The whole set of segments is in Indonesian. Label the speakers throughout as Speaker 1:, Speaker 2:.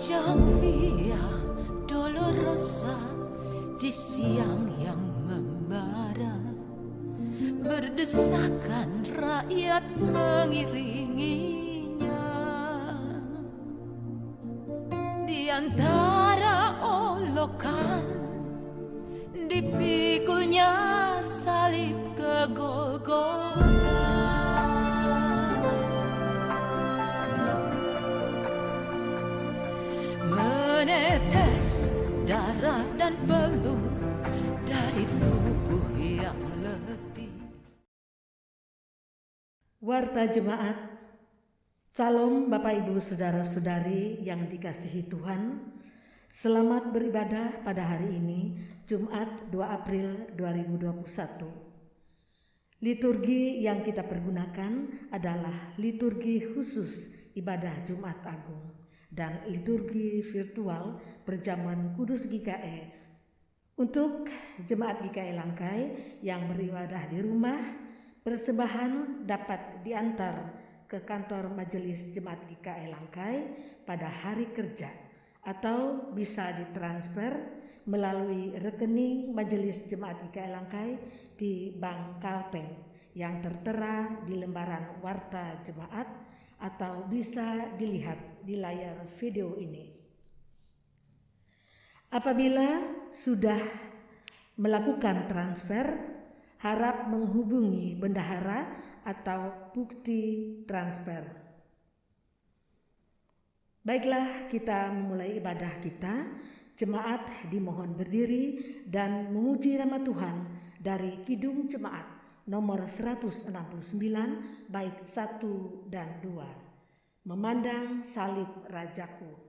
Speaker 1: Ujung Via Dolorosa di siang yang membara, berdesakan rakyat mengiringinya. Di antara olokan dipikunya salib ke Golgota. Menetes darah dan peluh dari tubuh yang letih.
Speaker 2: Warta Jemaat, Salam Bapak Ibu Saudara-saudari yang dikasihi Tuhan. Selamat beribadah pada hari ini, Jumat 2 April 2021. Liturgi yang kita pergunakan adalah liturgi khusus ibadah Jumat Agung dan liturgi virtual perjamuan Kudus GKI. Untuk Jemaat GKI Langkai yang beribadah di rumah, persembahan dapat diantar ke kantor Majelis Jemaat GKI Langkai pada hari kerja atau bisa ditransfer melalui rekening Majelis Jemaat GKI Langkai di Bank Kalpeng yang tertera di lembaran Warta Jemaat atau bisa dilihat di layar video ini. Apabila sudah melakukan transfer, harap menghubungi bendahara atau bukti transfer. Baiklah, kita memulai ibadah kita. Jemaat dimohon berdiri dan memuji nama Tuhan dari Kidung Jemaat nomor 169 bait 1 dan 2. Memandang salib Rajaku.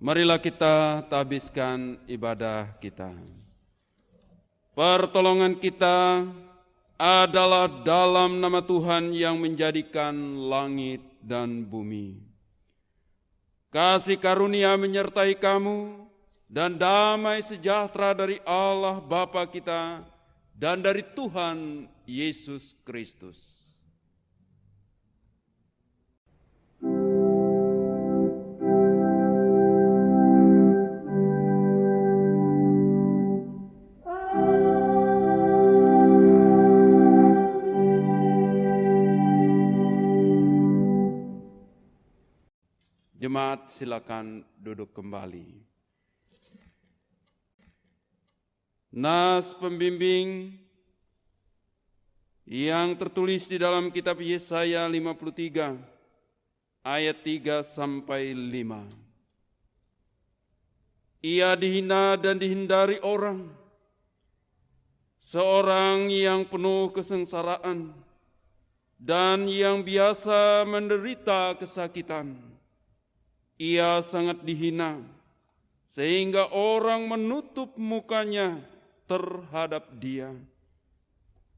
Speaker 3: Marilah kita tabiskan ibadah kita. Pertolongan kita adalah dalam nama Tuhan yang menjadikan langit dan bumi. Kasih karunia menyertai kamu dan damai sejahtera dari Allah Bapa kita dan dari Tuhan Yesus Kristus. Jemaat, silakan duduk kembali. Nas pembimbing yang tertulis di dalam kitab Yesaya 53 ayat 3 sampai 5. Ia dihina dan dihindari orang, seorang yang penuh kesengsaraan dan yang biasa menderita kesakitan. Ia sangat dihina, sehingga orang menutup mukanya terhadap dia.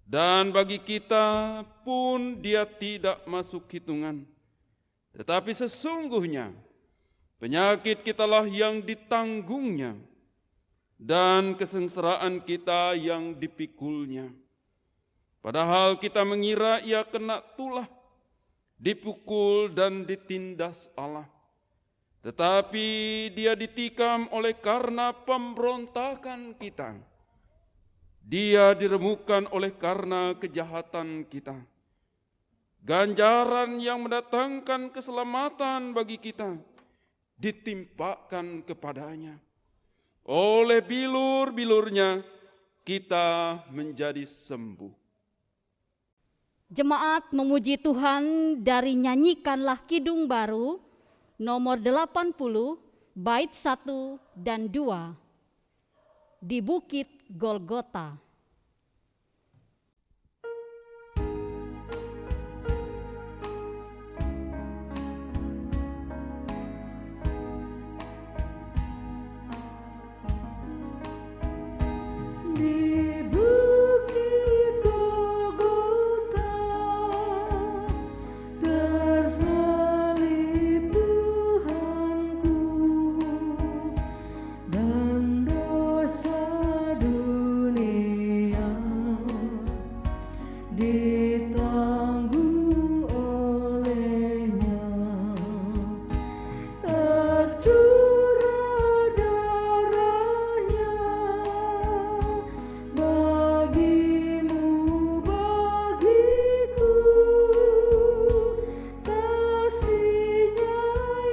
Speaker 3: Dan bagi kita pun dia tidak masuk hitungan. Tetapi sesungguhnya penyakit kitalah yang ditanggungnya, dan kesengsaraan kita yang dipikulnya. Padahal kita mengira ia kena tulah, dipukul dan ditindas Allah. Tetapi dia ditikam oleh karena pemberontakan kita. Dia diremukkan oleh karena kejahatan kita. Ganjaran yang mendatangkan keselamatan bagi kita ditimpakan kepadanya. Oleh bilur-bilurnya kita menjadi sembuh.
Speaker 4: Jemaat memuji Tuhan dari Nyanyikanlah Kidung Baru nomor 80 bait 1 dan 2 di Bukit Golgota.
Speaker 2: Di Bukit Golgota tersalib Tuhanku, dan dosa dunia ditanggung olehnya. Tercurah darahnya bagimu, bagiku, kasihnya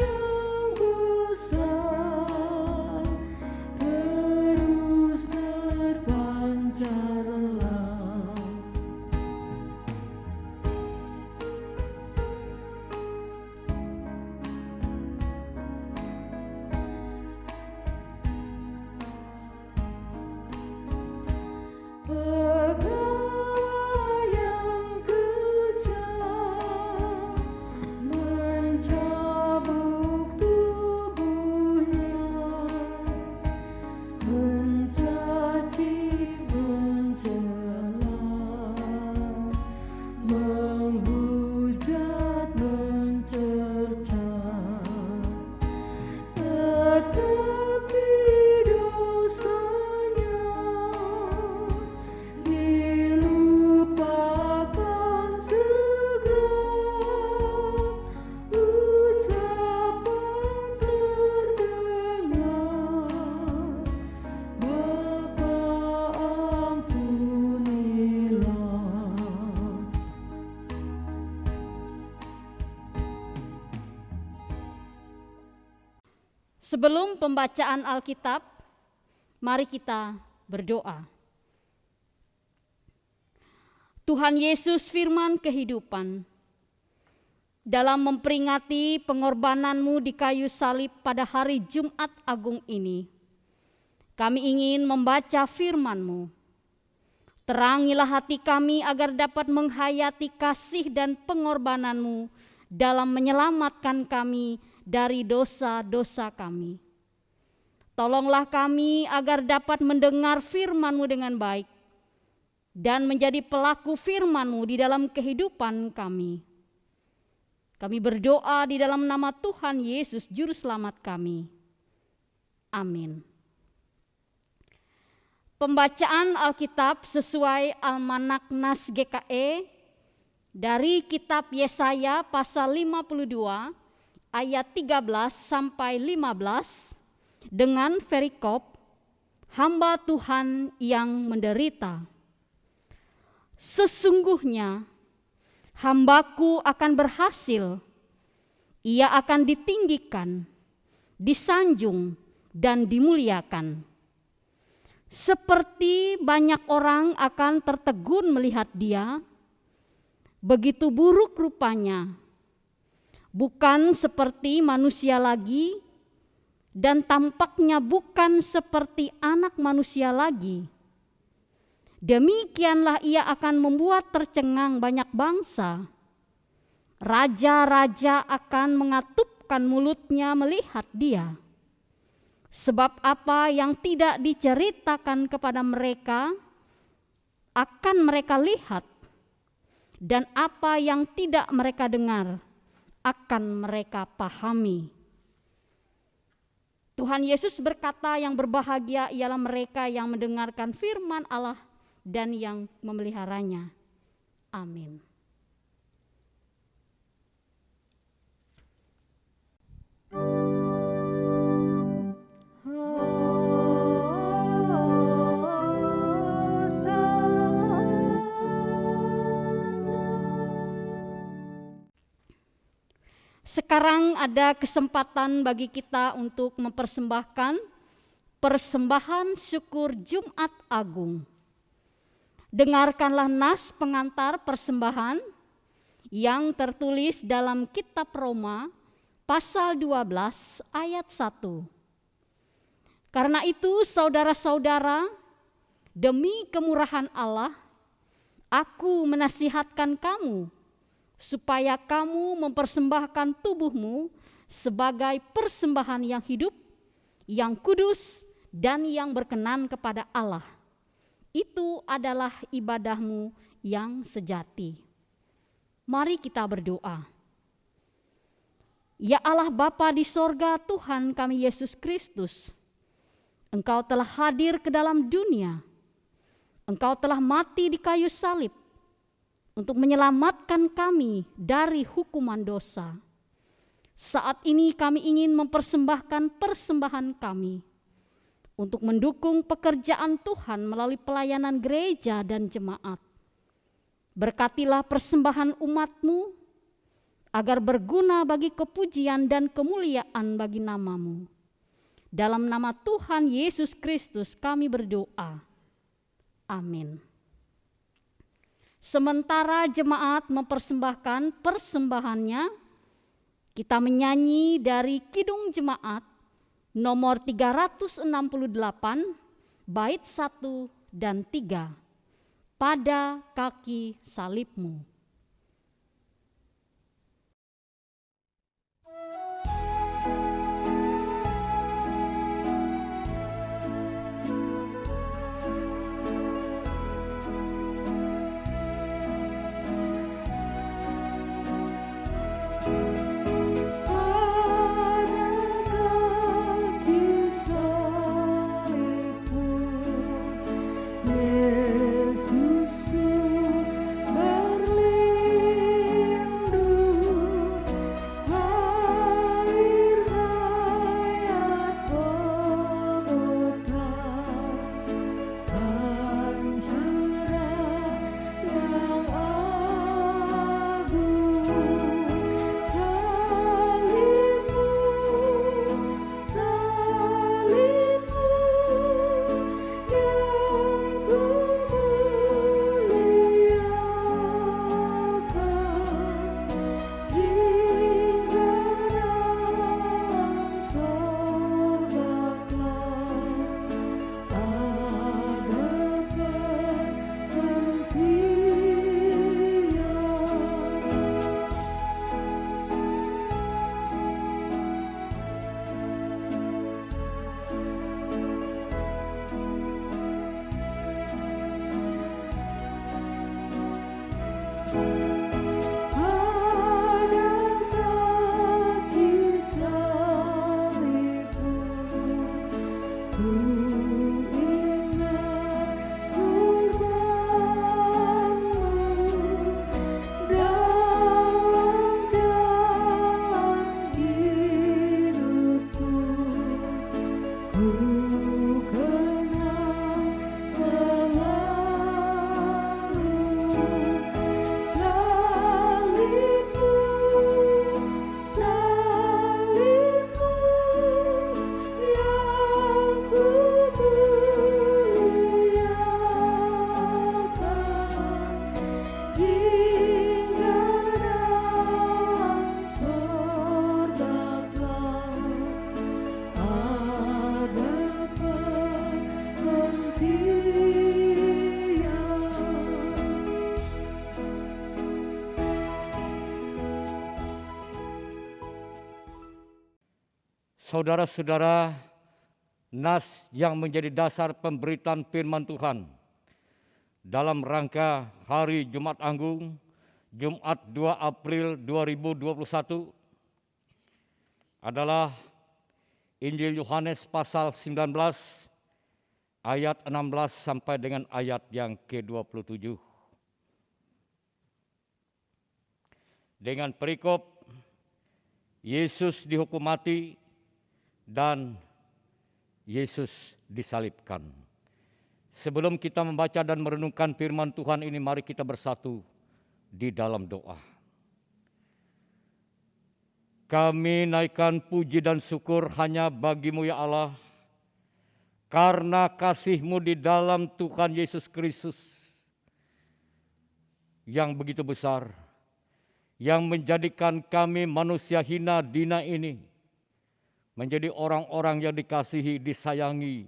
Speaker 2: yang besar terus terpancarlah. Pegawai yang kejam mencabuk tubuhnya, mencaci, mencela, menghujat, mencerca. Tetapi dosanya dilupakan segera, ucapan terdengar, Bapa ampunilah.
Speaker 4: Sebelum pembacaan Alkitab, mari kita berdoa. Tuhan Yesus firman kehidupan, dalam memperingati pengorbanan-Mu di kayu salib pada hari Jumat Agung ini, kami ingin membaca firman-Mu. Terangilah hati kami agar dapat menghayati kasih dan pengorbanan-Mu dalam menyelamatkan kami dari dosa-dosa kami. Tolonglah kami agar dapat mendengar firman-Mu dengan baik dan menjadi pelaku firman-Mu di dalam kehidupan kami. Kami berdoa di dalam nama Tuhan Yesus Juru Selamat kami. Amin. Pembacaan Alkitab sesuai Almanak Nas GKE dari kitab Yesaya pasal 52 ayat 13 sampai 15 dengan perikop hamba Tuhan yang menderita. Sesungguhnya hambaku akan berhasil, ia akan ditinggikan, disanjung dan dimuliakan. Seperti banyak orang akan tertegun melihat dia, begitu buruk rupanya, bukan seperti manusia lagi, dan tampaknya bukan seperti anak manusia lagi. Demikianlah ia akan membuat tercengang banyak bangsa, Raja-raja akan mengatupkan mulutnya melihat dia. Sebab apa yang tidak diceritakan kepada mereka akan mereka lihat, dan apa yang tidak mereka dengar akan mereka pahami. Tuhan Yesus berkata, yang berbahagia ialah mereka yang mendengarkan firman Allah dan yang memeliharanya. Amin. Sekarang ada kesempatan bagi kita untuk mempersembahkan persembahan syukur Jumat Agung. Dengarkanlah nas pengantar persembahan yang tertulis dalam kitab Roma pasal 12 ayat 1. Karena itu saudara-saudara, demi kemurahan Allah, aku menasihatkan kamu supaya kamu mempersembahkan tubuhmu sebagai persembahan yang hidup, yang kudus, dan yang berkenan kepada Allah. Itu adalah ibadahmu yang sejati. Mari kita berdoa. Ya Allah Bapa di sorga, Tuhan kami Yesus Kristus, Engkau telah hadir ke dalam dunia. Engkau telah mati di kayu salib untuk menyelamatkan kami dari hukuman dosa. Saat ini kami ingin mempersembahkan persembahan kami untuk mendukung pekerjaan Tuhan melalui pelayanan gereja dan jemaat. Berkatilah persembahan umat-Mu agar berguna bagi kepujian dan kemuliaan bagi nama-Mu. Dalam nama Tuhan Yesus Kristus kami berdoa. Amin. Sementara jemaat mempersembahkan persembahannya, kita menyanyi dari Kidung Jemaat nomor 368, bait 1 dan 3, pada kaki salib-Mu.
Speaker 2: Yesusku berlindung.
Speaker 5: Saudara-saudara, nas yang menjadi dasar pemberitaan firman Tuhan dalam rangka Hari Jumat Agung, Jumat 2 April 2021 adalah Injil Yohanes pasal 19 ayat 16 sampai dengan ayat yang ke-27. Dengan perikop Yesus dihukum mati dan Yesus disalibkan. Sebelum kita membaca dan merenungkan firman Tuhan ini, mari kita bersatu di dalam doa. Kami naikkan puji dan syukur hanya bagi-Mu ya Allah, karena kasih-Mu di dalam Tuhan Yesus Kristus yang begitu besar, yang menjadikan kami manusia hina dina ini menjadi orang-orang yang dikasihi, disayangi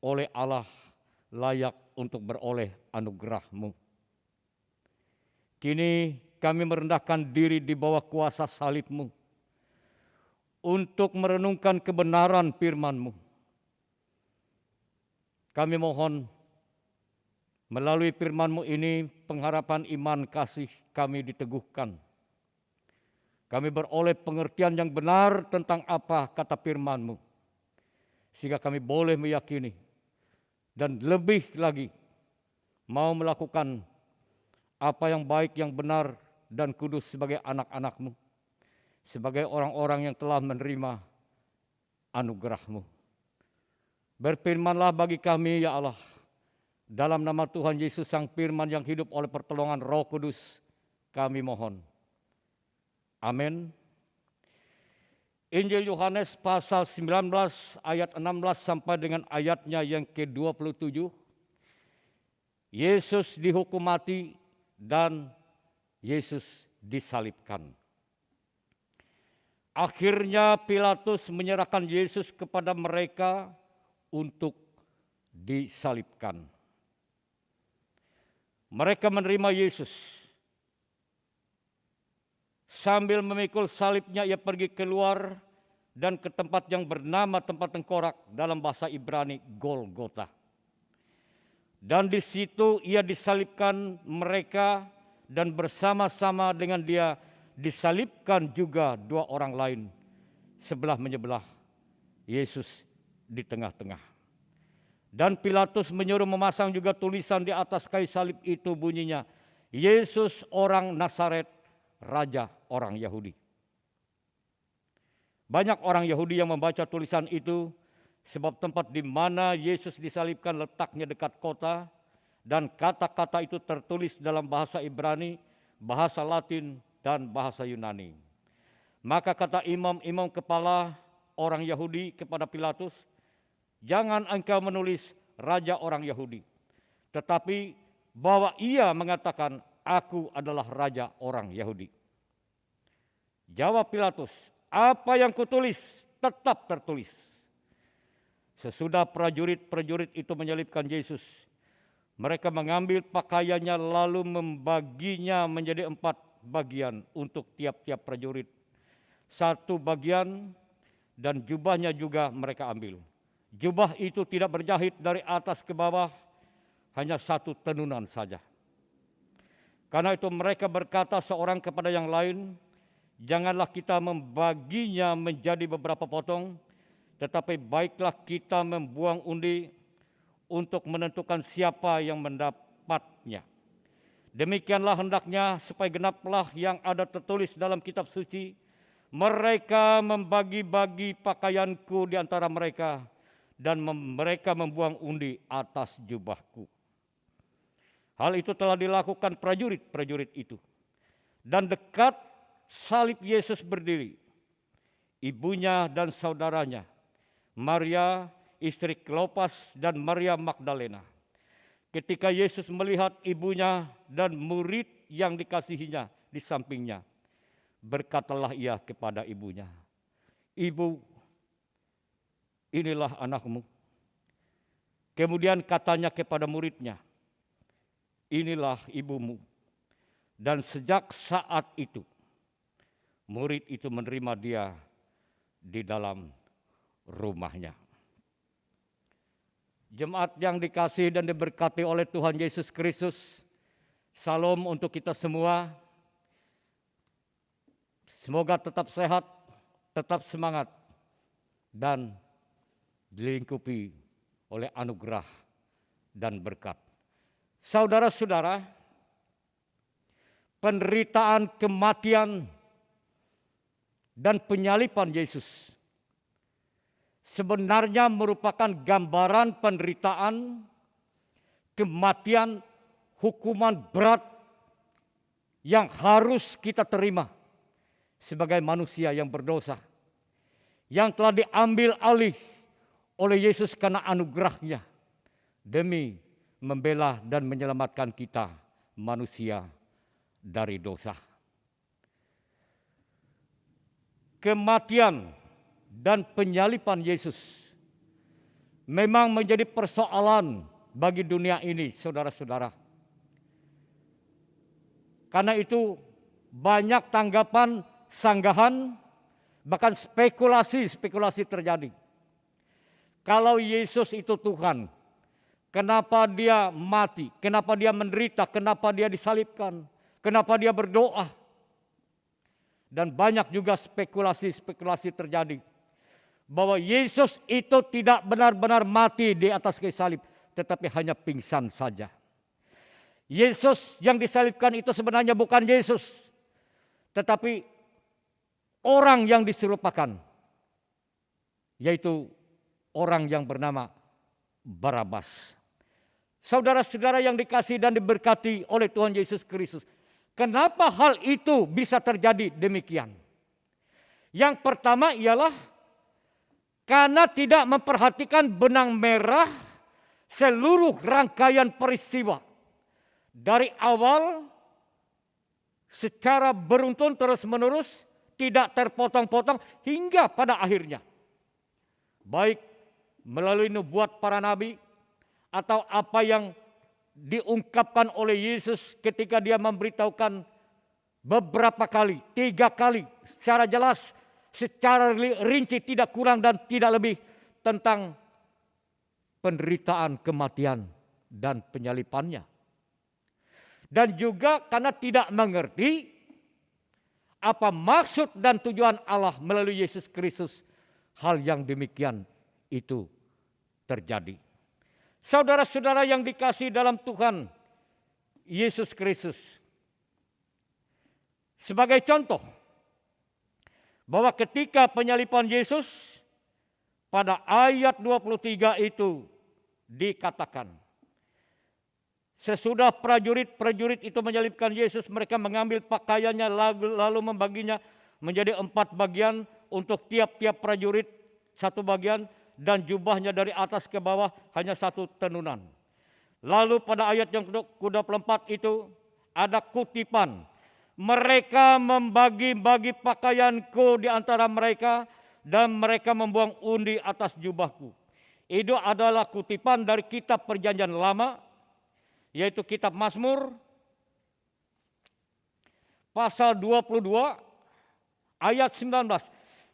Speaker 5: oleh Allah, layak untuk beroleh anugerah-Mu. Kini kami merendahkan diri di bawah kuasa salib-Mu untuk merenungkan kebenaran firman-Mu. Kami mohon melalui firman-Mu ini pengharapan iman kasih kami diteguhkan. Kami beroleh pengertian yang benar tentang apa kata firman-Mu, sehingga kami boleh meyakini dan lebih lagi mau melakukan apa yang baik, yang benar dan kudus sebagai anak-anak-Mu, sebagai orang-orang yang telah menerima anugerah-Mu. Berfirmanlah bagi kami ya Allah, dalam nama Tuhan Yesus Sang Firman yang hidup oleh pertolongan Roh Kudus, kami mohon. Amin. Injil Yohanes pasal 19 ayat 16 sampai dengan ayatnya yang ke-27. Yesus dihukum mati dan Yesus disalibkan. Akhirnya Pilatus menyerahkan Yesus kepada mereka untuk disalibkan. Mereka menerima Yesus. Sambil memikul salibnya, ia pergi keluar dan ke tempat yang bernama tempat tengkorak, dalam bahasa Ibrani Golgota. Dan di situ ia disalibkan mereka, dan bersama-sama dengan dia disalibkan juga dua orang lain, sebelah menyebelah, Yesus di tengah-tengah. Dan Pilatus menyuruh memasang juga tulisan di atas kayu salib itu, bunyinya, Yesus orang Nazaret, Raja orang Yahudi. Banyak orang Yahudi yang membaca tulisan itu, sebab tempat di mana Yesus disalibkan letaknya dekat kota, dan kata-kata itu tertulis dalam bahasa Ibrani, bahasa Latin, dan bahasa Yunani. Maka kata imam-imam kepala orang Yahudi kepada Pilatus, jangan engkau menulis Raja orang Yahudi, tetapi bahwa ia mengatakan, aku adalah Raja orang Yahudi. Jawab Pilatus, apa yang kutulis tetap tertulis. Sesudah prajurit-prajurit itu menyalibkan Yesus, mereka mengambil pakaiannya lalu membaginya menjadi 4 bagian untuk tiap-tiap prajurit. 1 bagian dan jubahnya juga mereka ambil. Jubah itu tidak berjahit dari atas ke bawah, hanya 1 tenunan saja. Karena itu mereka berkata seorang kepada yang lain, janganlah kita membaginya menjadi beberapa potong, tetapi baiklah kita membuang undi untuk menentukan siapa yang mendapatnya. Demikianlah hendaknya supaya genaplah yang ada tertulis dalam kitab suci, mereka membagi-bagi pakaianku di antara mereka, dan mereka membuang undi atas jubahku. Hal itu telah dilakukan prajurit-prajurit itu. Dan dekat salib Yesus berdiri ibunya dan saudaranya, Maria istri Klopas dan Maria Magdalena. Ketika Yesus melihat ibunya dan murid yang dikasihinya di sampingnya, berkatalah ia kepada ibunya, Ibu, inilah anakmu. Kemudian katanya kepada muridnya, inilah ibumu. Dan sejak saat itu, murid itu menerima dia di dalam rumahnya. Jemaat yang dikasihi dan diberkati oleh Tuhan Yesus Kristus, salam untuk kita semua. Semoga tetap sehat, tetap semangat, dan dilingkupi oleh anugerah dan berkat. Saudara-saudara, penderitaan, kematian, dan penyaliban Yesus sebenarnya merupakan gambaran penderitaan, kematian, hukuman berat yang harus kita terima sebagai manusia yang berdosa, yang telah diambil alih oleh Yesus karena anugerahnya demi membela dan menyelamatkan kita manusia dari dosa. Kematian dan penyaliban Yesus memang menjadi persoalan bagi dunia ini, saudara-saudara. Karena itu banyak tanggapan, sanggahan, bahkan spekulasi terjadi. Kalau Yesus itu Tuhan, kenapa dia mati? Kenapa dia menderita? Kenapa dia disalibkan? Kenapa dia berdoa? Dan banyak juga spekulasi terjadi bahwa Yesus itu tidak benar-benar mati di atas kayu salib, tetapi hanya pingsan saja. Yesus yang disalibkan itu sebenarnya bukan Yesus, tetapi orang yang diserupakan, yaitu orang yang bernama Barabas. Saudara-saudara yang dikasihi dan diberkati oleh Tuhan Yesus Kristus, kenapa hal itu bisa terjadi demikian? Yang pertama ialah karena tidak memperhatikan benang merah seluruh rangkaian peristiwa dari awal secara beruntun terus-menerus, tidak terpotong-potong hingga pada akhirnya. Baik melalui nubuat para nabi atau apa yang diungkapkan oleh Yesus ketika dia memberitahukan beberapa kali, 3 kali secara jelas, secara rinci, tidak kurang dan tidak lebih, tentang penderitaan, kematian, dan penyalibannya. Dan juga karena tidak mengerti apa maksud dan tujuan Allah melalui Yesus Kristus, hal yang demikian itu terjadi. Saudara-saudara yang dikasihi dalam Tuhan Yesus Kristus, sebagai contoh bahwa ketika penyaliban Yesus pada ayat 23 itu dikatakan, sesudah prajurit itu menyalibkan Yesus, mereka mengambil pakaiannya lalu membaginya menjadi 4 bagian, untuk tiap-tiap prajurit 1 bagian, dan jubahnya dari atas ke bawah hanya 1 tenunan. Lalu pada ayat yang ke-24 itu ada kutipan, mereka membagi-bagi pakaianku di antara mereka dan mereka membuang undi atas jubahku. Itu adalah kutipan dari kitab Perjanjian Lama, yaitu kitab Mazmur pasal 22 ayat 19.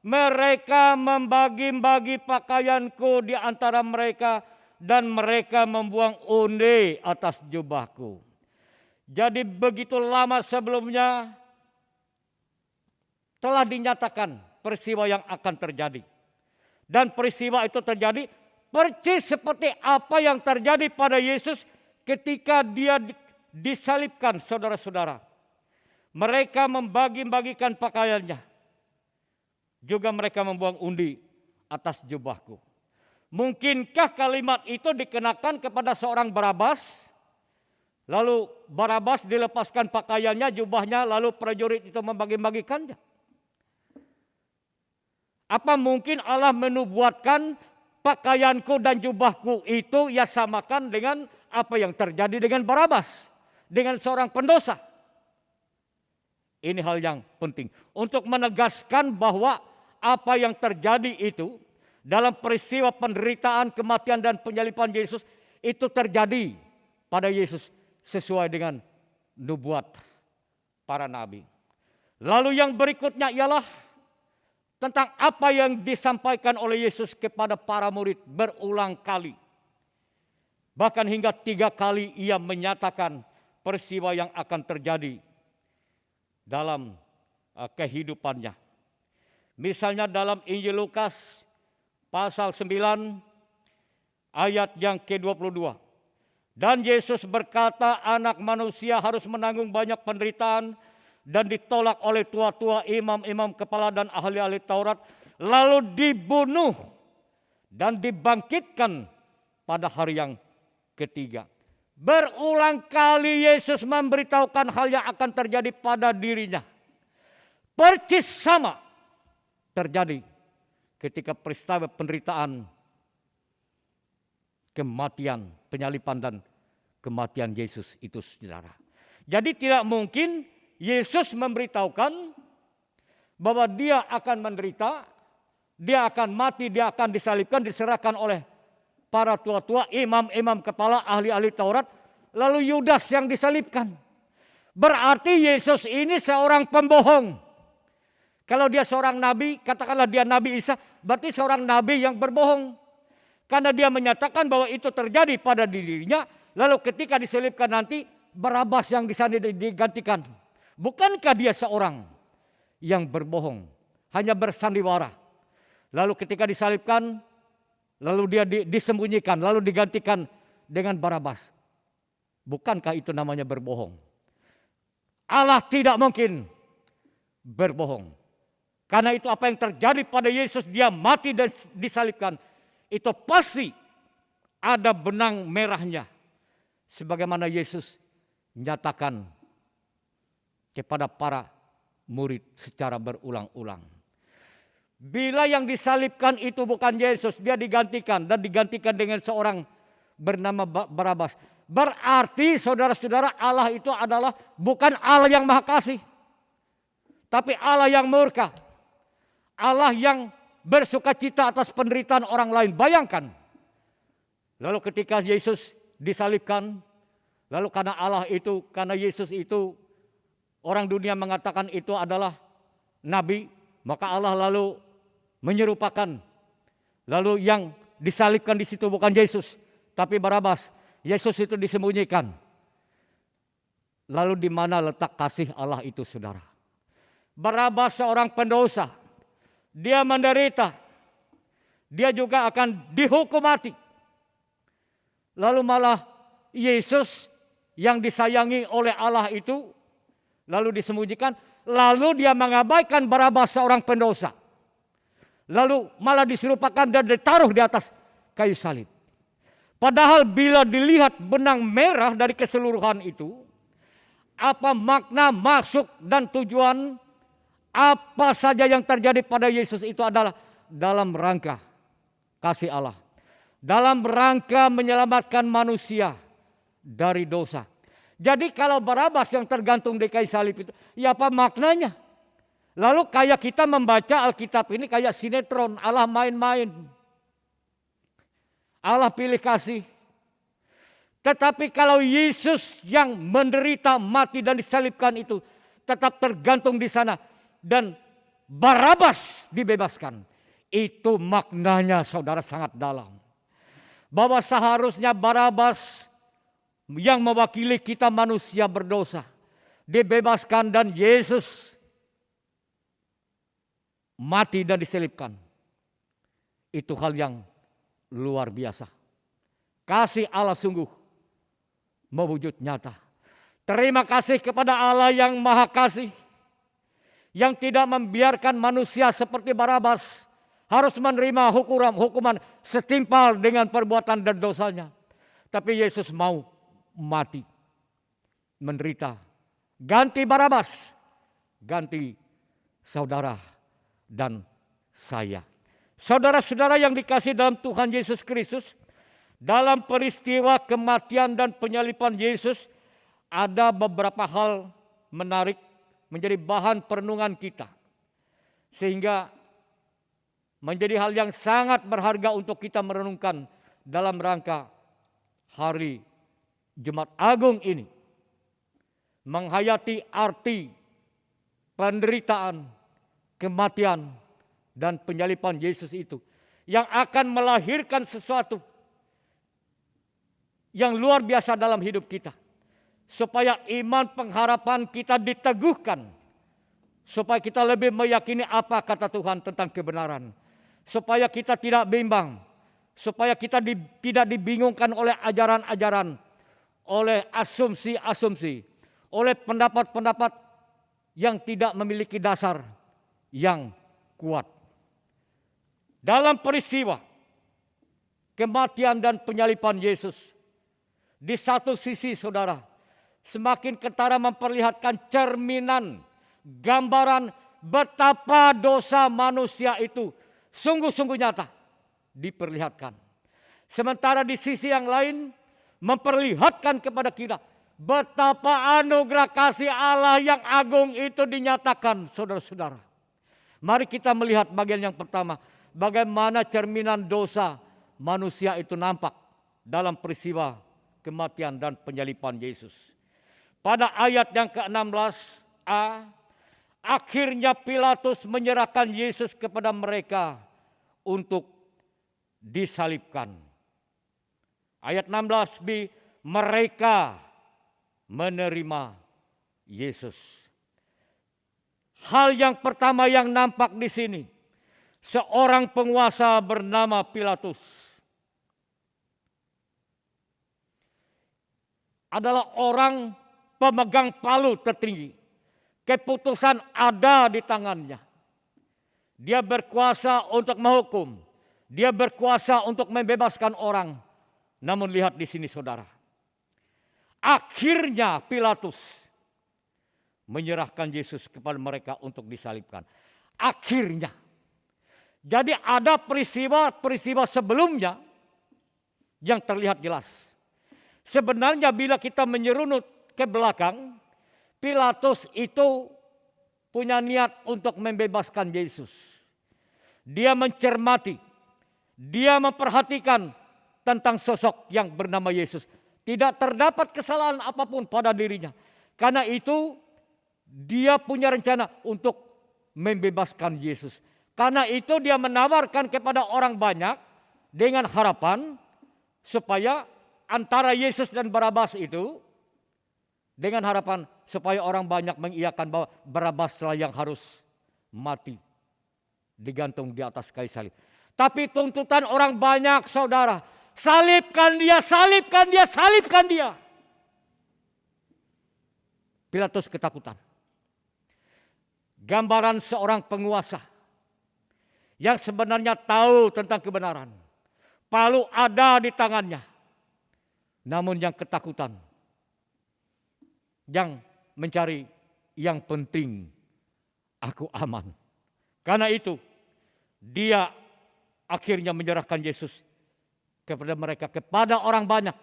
Speaker 5: Mereka membagi-bagi pakaianku di antara mereka dan mereka membuang undi atas jubahku. Jadi begitu lama sebelumnya telah dinyatakan peristiwa yang akan terjadi. Dan peristiwa itu terjadi persis seperti apa yang terjadi pada Yesus ketika dia disalibkan, saudara-saudara. Mereka membagi-bagikan pakaiannya. Juga mereka membuang undi atas jubahku. Mungkinkah kalimat itu dikenakan kepada seorang Barabas? Lalu Barabas dilepaskan pakaiannya, jubahnya, lalu prajurit itu membagi-bagikannya? Apa mungkin Allah menubuatkan pakaianku dan jubahku itu ia samakan dengan apa yang terjadi dengan Barabas, dengan seorang pendosa? Ini hal yang penting untuk menegaskan bahwa apa yang terjadi itu dalam peristiwa penderitaan, kematian, dan penyaliban Yesus itu terjadi pada Yesus sesuai dengan nubuat para nabi. Lalu yang berikutnya ialah tentang apa yang disampaikan oleh Yesus kepada para murid berulang kali. Bahkan hingga 3 kali ia menyatakan peristiwa yang akan terjadi dalam kehidupannya. Misalnya dalam Injil Lukas pasal 9 ayat yang ke-22. Dan Yesus berkata, anak manusia harus menanggung banyak penderitaan dan ditolak oleh tua-tua, imam-imam kepala dan ahli-ahli Taurat, lalu dibunuh dan dibangkitkan pada hari yang ketiga. Berulang kali Yesus memberitahukan hal yang akan terjadi pada dirinya. Persis sama terjadi ketika peristiwa penderitaan, kematian, penyaliban dan kematian Yesus itu, saudara. Jadi tidak mungkin Yesus memberitahukan bahwa dia akan menderita, dia akan mati, dia akan disalibkan, diserahkan oleh para tua-tua, imam-imam kepala, ahli-ahli Taurat, lalu Yudas yang disalibkan. Berarti Yesus ini seorang pembohong. Kalau dia seorang nabi, katakanlah dia Nabi Isa, berarti seorang nabi yang berbohong. Karena dia menyatakan bahwa itu terjadi pada dirinya, lalu ketika disalibkan nanti Barabas yang di sana digantikan. Bukankah dia seorang yang berbohong, hanya bersandiwara. Lalu ketika disalibkan, lalu dia disembunyikan, lalu digantikan dengan Barabas. Bukankah itu namanya berbohong? Allah tidak mungkin berbohong. Karena itu apa yang terjadi pada Yesus, dia mati dan disalibkan. Itu pasti ada benang merahnya. Sebagaimana Yesus nyatakan kepada para murid secara berulang-ulang. Bila yang disalibkan itu bukan Yesus, dia digantikan dan digantikan dengan seorang bernama Barabas. Berarti saudara-saudara, Allah itu adalah bukan Allah yang maha kasih, tapi Allah yang murka. Allah yang bersukacita atas penderitaan orang lain. Bayangkan. Lalu ketika Yesus disalibkan, lalu karena Yesus itu orang dunia mengatakan itu adalah nabi, maka Allah lalu menyerupakan. Lalu yang disalibkan di situ bukan Yesus, tapi Barabas. Yesus itu disembunyikan. Lalu di mana letak kasih Allah itu, saudara? Barabas seorang pendosa. Dia menderita. Dia juga akan dihukum mati. Lalu malah Yesus yang disayangi oleh Allah itu lalu disembunyikan. Lalu dia mengabaikan Barabas seorang pendosa. Lalu malah diserupakan dan ditaruh di atas kayu salib. Padahal bila dilihat benang merah dari keseluruhan itu, apa makna, maksud dan tujuan apa saja yang terjadi pada Yesus itu adalah dalam rangka kasih Allah. Dalam rangka menyelamatkan manusia dari dosa. Jadi kalau Barabas yang tergantung di kayu salib itu, ya apa maknanya? Lalu kayak kita membaca Alkitab ini kayak sinetron, Allah main-main. Allah pilih kasih. Tetapi kalau Yesus yang menderita, mati dan disalibkan itu tetap tergantung di sana dan Barabas dibebaskan. Itu maknanya, saudara, sangat dalam. Bahwa seharusnya Barabas yang mewakili kita manusia berdosa dibebaskan dan Yesus mati dan disalibkan. Itu hal yang luar biasa. Kasih Allah sungguh mewujud nyata. Terima kasih kepada Allah yang maha kasih, yang tidak membiarkan manusia seperti Barabas harus menerima hukuman setimpal dengan perbuatan dan dosanya. Tapi Yesus mau mati, menderita, ganti Barabas, ganti saudara dan saya. Saudara-saudara yang dikasihi dalam Tuhan Yesus Kristus, dalam peristiwa kematian dan penyaliban Yesus ada beberapa hal menarik menjadi bahan perenungan kita. Sehingga menjadi hal yang sangat berharga untuk kita merenungkan dalam rangka hari Jumat Agung ini. Menghayati arti penderitaan, kematian, dan penyaliban Yesus itu yang akan melahirkan sesuatu yang luar biasa dalam hidup kita. Supaya iman pengharapan kita diteguhkan. Supaya kita lebih meyakini apa kata Tuhan tentang kebenaran. Supaya kita tidak bimbang. Supaya kita tidak dibingungkan oleh ajaran-ajaran. Oleh asumsi-asumsi. Oleh pendapat-pendapat yang tidak memiliki dasar yang kuat. Dalam peristiwa kematian dan penyaliban Yesus, di satu sisi saudara, semakin kentara memperlihatkan cerminan, gambaran betapa dosa manusia itu sungguh-sungguh nyata diperlihatkan. Sementara di sisi yang lain memperlihatkan kepada kita betapa anugerah kasih Allah yang agung itu dinyatakan, saudara-saudara. Mari kita melihat bagian yang pertama, bagaimana cerminan dosa manusia itu nampak dalam peristiwa kematian dan penyaliban Yesus. Pada ayat yang ke-16a, akhirnya Pilatus menyerahkan Yesus kepada mereka untuk disalibkan. Ayat 16b, mereka menerima Yesus. Hal yang pertama yang nampak di sini, seorang penguasa bernama Pilatus adalah orang pemegang palu tertinggi. Keputusan ada di tangannya. Dia berkuasa untuk menghukum. Dia berkuasa untuk membebaskan orang. Namun lihat di sini saudara. Akhirnya Pilatus menyerahkan Yesus kepada mereka untuk disalibkan. Akhirnya. Jadi ada peristiwa sebelumnya yang terlihat jelas. Sebenarnya bila kita menyerunut ke belakang, Pilatus itu punya niat untuk membebaskan Yesus. Dia mencermati, dia memperhatikan tentang sosok yang bernama Yesus. Tidak terdapat kesalahan apapun pada dirinya. Karena itu dia punya rencana untuk membebaskan Yesus. Karena itu dia menawarkan kepada orang banyak dengan harapan supaya antara Yesus dan Barabas itu, dengan harapan supaya orang banyak mengiyakan bahwa Barabas lah yang harus mati, digantung di atas kayu salib. Tapi tuntutan orang banyak saudara, salibkan dia, salibkan dia, salibkan dia. Pilatus ketakutan. Gambaran seorang penguasa yang sebenarnya tahu tentang kebenaran. Palu ada di tangannya. Namun yang ketakutan, yang mencari yang penting, aku aman. Karena itu dia akhirnya menyerahkan Yesus kepada mereka, kepada orang banyak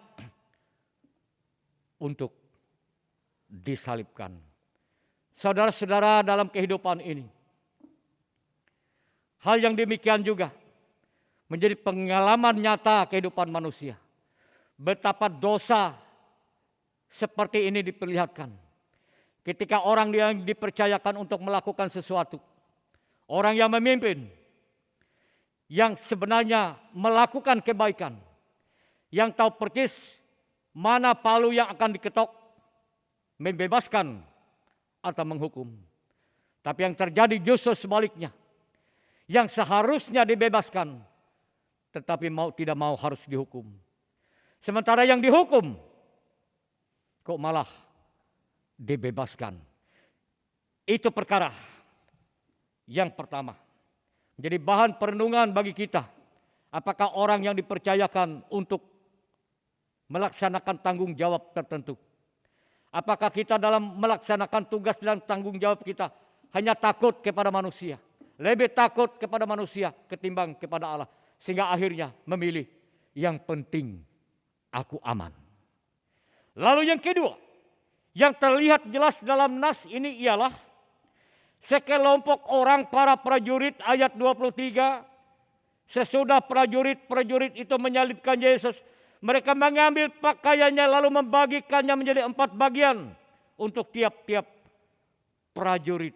Speaker 5: untuk disalibkan. Saudara-saudara, dalam kehidupan ini, hal yang demikian juga menjadi pengalaman nyata kehidupan manusia. Betapa dosa seperti ini diperlihatkan. Ketika orang yang dipercayakan untuk melakukan sesuatu, orang yang memimpin, yang sebenarnya melakukan kebaikan, yang tahu persis mana palu yang akan diketok, membebaskan atau menghukum. Tapi yang terjadi justru sebaliknya. Yang seharusnya dibebaskan, tetapi tidak mau harus dihukum. Sementara yang dihukum, kok malah dibebaskan. Itu perkara yang pertama. Jadi bahan perenungan bagi kita. Apakah orang yang dipercayakan untuk melaksanakan tanggung jawab tertentu, apakah kita dalam melaksanakan tugas dan tanggung jawab kita hanya takut kepada manusia, lebih takut kepada manusia ketimbang kepada Allah, sehingga akhirnya memilih yang penting aku aman. Lalu yang kedua, yang terlihat jelas dalam nas ini ialah sekelompok orang para prajurit ayat 23. Sesudah prajurit-prajurit itu menyalibkan Yesus, mereka mengambil pakaiannya lalu membagikannya menjadi 4 bagian untuk tiap-tiap prajurit.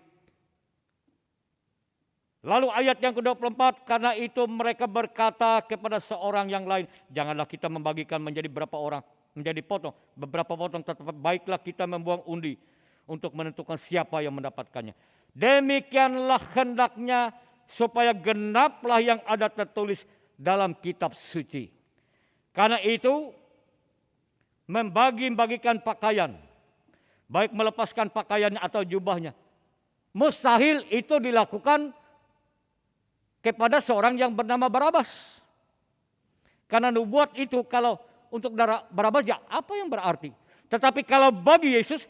Speaker 5: Lalu ayat yang ke-24, karena itu mereka berkata kepada seorang yang lain, janganlah kita membagikan menjadi berapa orang, menjadi potong, beberapa potong, tetapi baiklah kita membuang undi untuk menentukan siapa yang mendapatkannya. Demikianlah hendaknya supaya genaplah yang ada tertulis dalam kitab suci. Karena itu membagi-bagikan pakaian, baik melepaskan pakaiannya atau jubahnya, mustahil itu dilakukan kepada seorang yang bernama Barabas. Karena nubuat itu kalau untuk Barabas ya apa yang berarti. Tetapi kalau bagi Yesus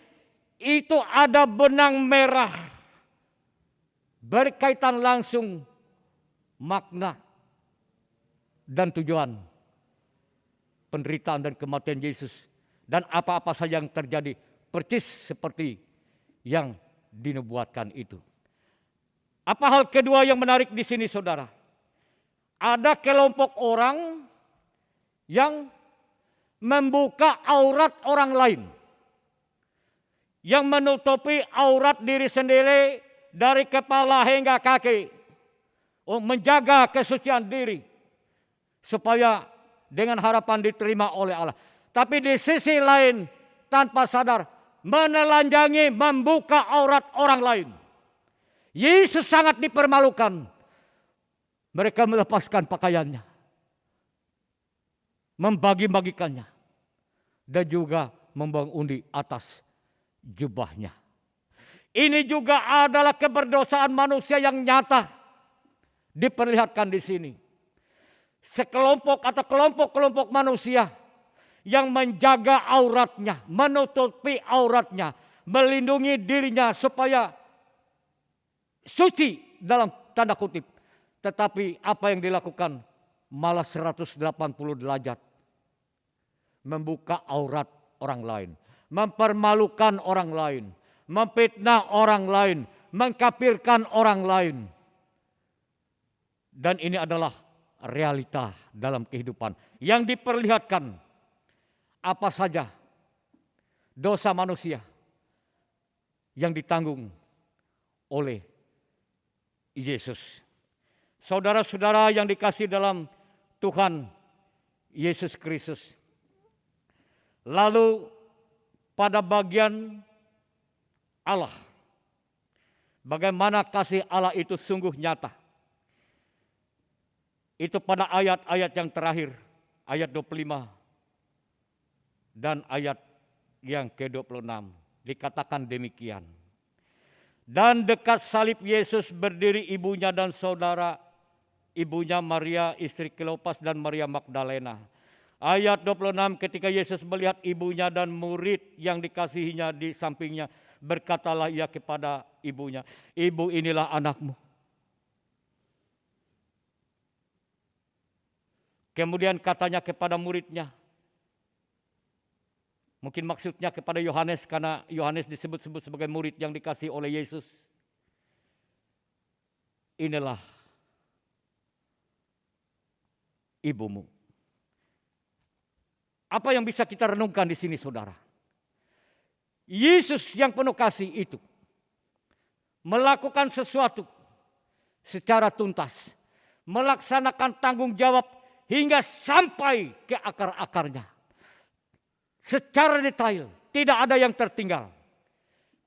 Speaker 5: itu ada benang merah berkaitan langsung makna dan tujuan penderitaan dan kematian Yesus. Dan apa-apa saja yang terjadi persis seperti yang dinubuatkan itu. Apa hal kedua yang menarik di sini, saudara? Ada kelompok orang yang membuka aurat orang lain, yang menutupi aurat diri sendiri dari kepala hingga kaki, menjaga kesucian diri supaya dengan harapan diterima oleh Allah. Tapi di sisi lain tanpa sadar menelanjangi, membuka aurat orang lain. Yesus sangat dipermalukan. Mereka melepaskan pakaiannya, membagi-bagikannya, dan juga membuang undi atas jubahnya. Ini juga adalah keberdosaan manusia yang nyata diperlihatkan di sini. Sekelompok atau kelompok-kelompok manusia yang menjaga auratnya, menutupi auratnya, melindungi dirinya supaya suci dalam tanda kutip. Tetapi apa yang dilakukan malah 180 derajat. Membuka aurat orang lain, mempermalukan orang lain, memfitnah orang lain, mengkafirkan orang lain. Dan ini adalah realita dalam kehidupan yang diperlihatkan apa saja dosa manusia yang ditanggung oleh Yesus. Saudara-saudara yang dikasihi dalam Tuhan Yesus Kristus. Lalu pada bagian Allah, bagaimana kasih Allah itu sungguh nyata. Itu pada ayat-ayat yang terakhir, ayat 25 dan ayat yang ke-26 dikatakan demikian. Dan dekat salib Yesus berdiri ibunya dan saudara ibunya Maria istri Kleopas dan Maria Magdalena. Ayat 26, ketika Yesus melihat ibunya dan murid yang dikasihinya di sampingnya, berkatalah ia kepada ibunya, "Ibu, inilah anakmu." Kemudian katanya kepada muridnya, mungkin maksudnya kepada Yohanes karena Yohanes disebut-sebut sebagai murid yang dikasihi oleh Yesus. "Inilah ibumu." Apa yang bisa kita renungkan di sini, saudara? Yesus yang penuh kasih itu melakukan sesuatu secara tuntas, melaksanakan tanggung jawab hingga sampai ke akar-akarnya. Secara detail, tidak ada yang tertinggal.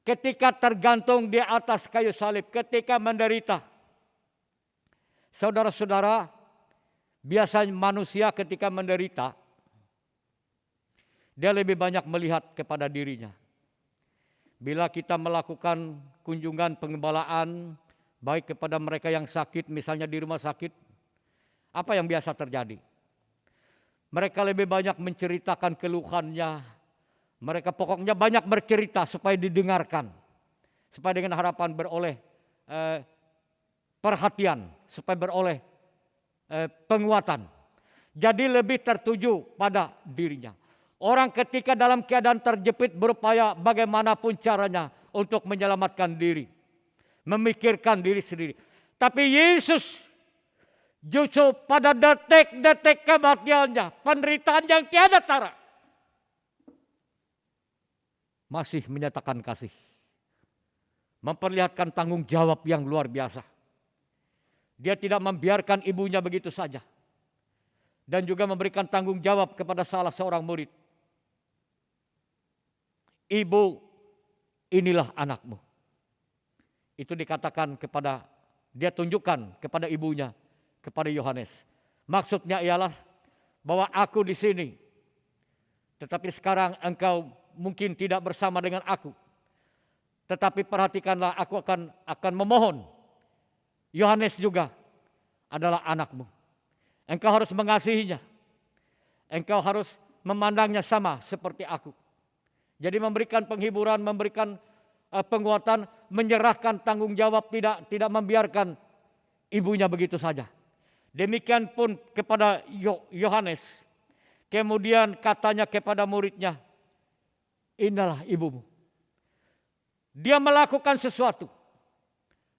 Speaker 5: Ketika tergantung di atas kayu salib, ketika menderita. Saudara-saudara, biasanya manusia ketika menderita, dia lebih banyak melihat kepada dirinya. Bila kita melakukan kunjungan pengembalaan, baik kepada mereka yang sakit, misalnya di rumah sakit, apa yang biasa terjadi? Mereka lebih banyak menceritakan keluhannya. Mereka pokoknya banyak bercerita supaya didengarkan. Supaya dengan harapan beroleh perhatian, supaya beroleh penguatan. Jadi lebih tertuju pada dirinya. Orang ketika dalam keadaan terjepit berupaya bagaimanapun caranya untuk menyelamatkan diri. Memikirkan diri sendiri. Tapi Yesus justru pada detik-detik kematiannya, penderitaan yang tiada tara, masih menyatakan kasih. Memperlihatkan tanggung jawab yang luar biasa. Dia tidak membiarkan ibunya begitu saja. Dan juga memberikan tanggung jawab kepada salah seorang murid. Ibu, inilah anakmu. Itu dikatakan kepada, dia tunjukkan kepada ibunya, kepada Yohanes. Maksudnya ialah bahwa aku di sini, tetapi sekarang engkau mungkin tidak bersama dengan aku. Tetapi perhatikanlah, aku akan memohon. Yohanes juga adalah anakmu. Engkau harus mengasihinya. Engkau harus memandangnya sama seperti aku. Jadi memberikan penghiburan, memberikan penguatan, menyerahkan tanggung jawab, tidak membiarkan ibunya begitu saja. Demikian pun kepada Yohanes. Kemudian katanya kepada muridnya, inilah ibumu. Dia melakukan sesuatu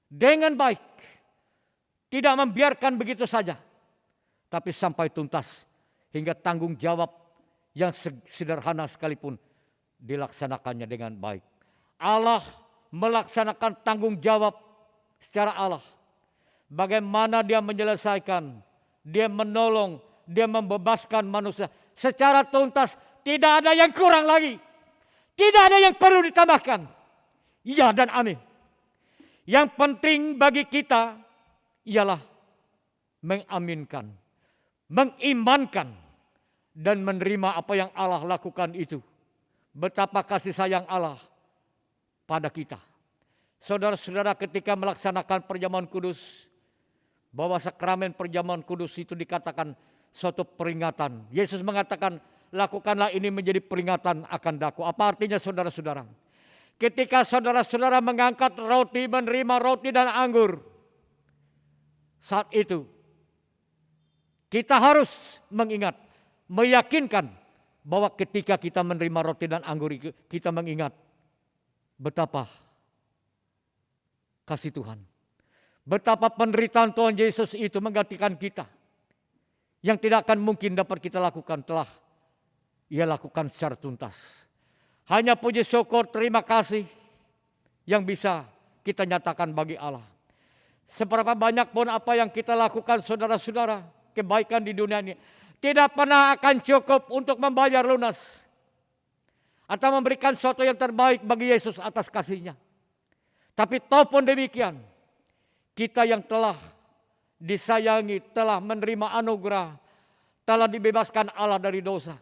Speaker 5: dengan baik. Tidak membiarkan begitu saja. Tapi sampai tuntas. Hingga tanggung jawab yang sederhana sekalipun dilaksanakannya dengan baik. Allah melaksanakan tanggung jawab secara Allah. Bagaimana dia menyelesaikan, dia menolong, dia membebaskan manusia secara tuntas. Tidak ada yang kurang lagi. Tidak ada yang perlu ditambahkan. Ya dan amin. Yang penting bagi kita ialah mengaminkan, mengimankan, dan menerima apa yang Allah lakukan itu. Betapa kasih sayang Allah pada kita. Saudara-saudara, ketika melaksanakan perjamuan kudus, bahwa sakramen perjamuan kudus itu dikatakan suatu peringatan. Yesus mengatakan, lakukanlah ini menjadi peringatan akan daku. Apa artinya saudara-saudara? Ketika saudara-saudara mengangkat roti, menerima roti dan anggur, saat itu kita harus mengingat, meyakinkan bahwa ketika kita menerima roti dan anggur itu, kita mengingat betapa kasih Tuhan. Betapa penderitaan Tuhan Yesus itu menggantikan kita. Yang tidak akan mungkin dapat kita lakukan telah Ia lakukan secara tuntas. Hanya puji syukur, terima kasih yang bisa kita nyatakan bagi Allah. Seberapa banyak pun apa yang kita lakukan saudara-saudara, kebaikan di dunia ini tidak pernah akan cukup untuk membayar lunas atau memberikan sesuatu yang terbaik bagi Yesus atas kasih-Nya. Tapi pun demikian, kita yang telah disayangi, telah menerima anugerah, telah dibebaskan Allah dari dosa,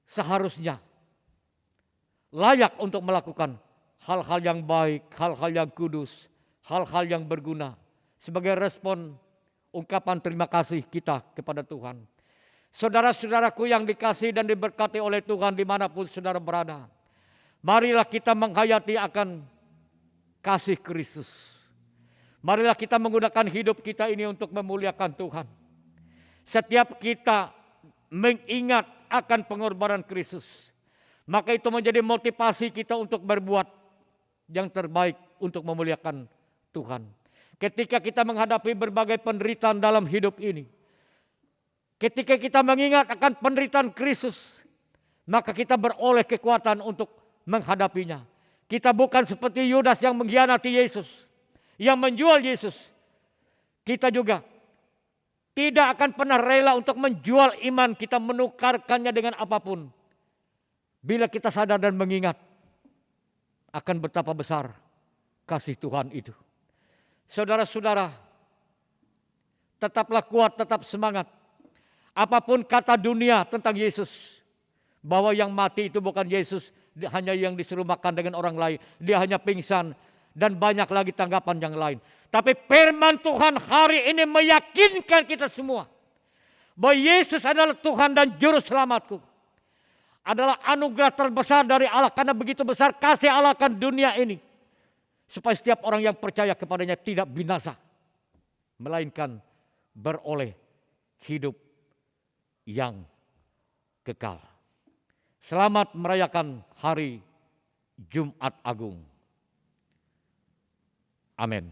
Speaker 5: seharusnya layak untuk melakukan hal-hal yang baik, hal-hal yang kudus, hal-hal yang berguna sebagai respon ungkapan terima kasih kita kepada Tuhan. Saudara-saudaraku yang dikasihi dan diberkati oleh Tuhan dimanapun saudara berada, marilah kita menghayati akan kasih Kristus. Marilah kita menggunakan hidup kita ini untuk memuliakan Tuhan. Setiap kita mengingat akan pengorbanan Kristus, maka itu menjadi motivasi kita untuk berbuat yang terbaik untuk memuliakan Tuhan. Ketika kita menghadapi berbagai penderitaan dalam hidup ini, ketika kita mengingat akan penderitaan Kristus, maka kita beroleh kekuatan untuk menghadapinya. Kita bukan seperti Yudas yang mengkhianati Yesus, yang menjual Yesus. Kita juga tidak akan pernah rela untuk menjual iman kita, menukarkannya dengan apapun. Bila kita sadar dan mengingat akan betapa besar kasih Tuhan itu. Saudara-saudara, tetaplah kuat, tetap semangat. Apapun kata dunia tentang Yesus, bahwa yang mati itu bukan Yesus, hanya yang disuruh makan dengan orang lain, dia hanya pingsan, dan banyak lagi tanggapan yang lain. Tapi firman Tuhan hari ini meyakinkan kita semua bahwa Yesus adalah Tuhan dan Juru Selamatku. Adalah anugerah terbesar dari Allah, karena begitu besar kasih Allah akan dunia ini, supaya setiap orang yang percaya kepadanya tidak binasa, melainkan beroleh hidup yang kekal. Selamat merayakan hari Jumat Agung. Amin.